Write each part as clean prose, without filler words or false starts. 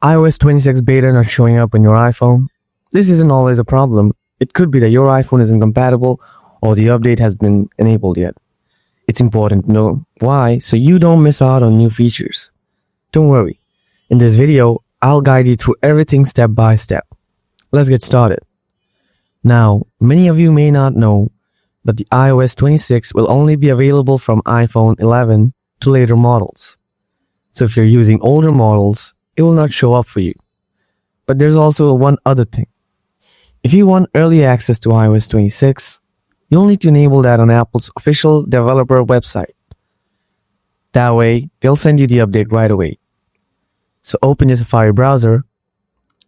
iOS 26 beta not showing up on your iPhone? This isn't always a problem. It could be that your iPhone isn't compatible or the update has been enabled yet. It's important to know why so you don't miss out on new features. Don't worry. In this video, I'll guide you through everything step by step. Let's get started. Now, many of you may not know that the iOS 26 will only be available from iPhone 11 to later models. So if you're using older models, it will not show up for you. But there's also one other thing. If you want early access to iOS 26, you'll need to enable that on Apple's official developer website. That way, they'll send you the update right away. So open your Safari browser.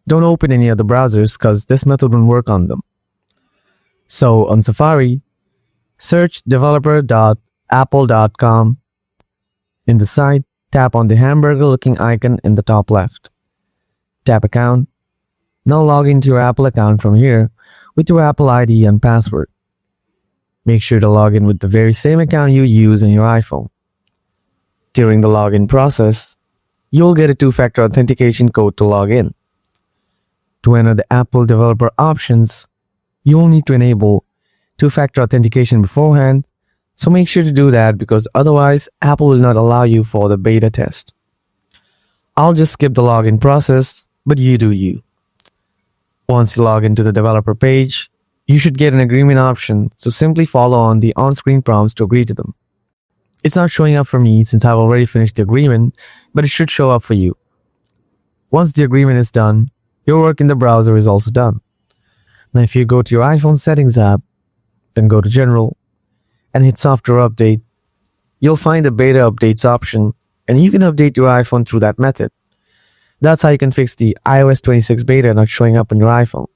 Don't open any other browsers because this method won't work on them. So on Safari, search developer.apple.com. In the site, tap on the hamburger-looking icon in the top left. Tap Account. Now log into your Apple account from here with your Apple ID and password. Make sure to log in with the very same account you use in your iPhone. During the login process, you'll get a two-factor authentication code to log in. To enter the Apple developer options, you'll need to enable two-factor authentication beforehand, so make sure to do that because otherwise Apple will not allow you for the beta test. I'll just skip the login process, but you do you. Once you log into the developer page, you should get an agreement option, so simply follow on the on-screen prompts to agree to them. It's not showing up for me since I've already finished the agreement, but it should show up for you. Once the agreement is done, your work in the browser is also done. Now if you go to your iPhone settings app, then go to General, and hit Software Update, you'll find the Beta Updates option, and you can update your iPhone through that method. That's how you can fix the iOS 26 beta not showing up on your iPhone.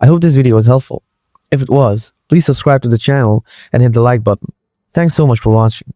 I hope this video was helpful. If it was, please subscribe to the channel and hit the like button. Thanks so much for watching.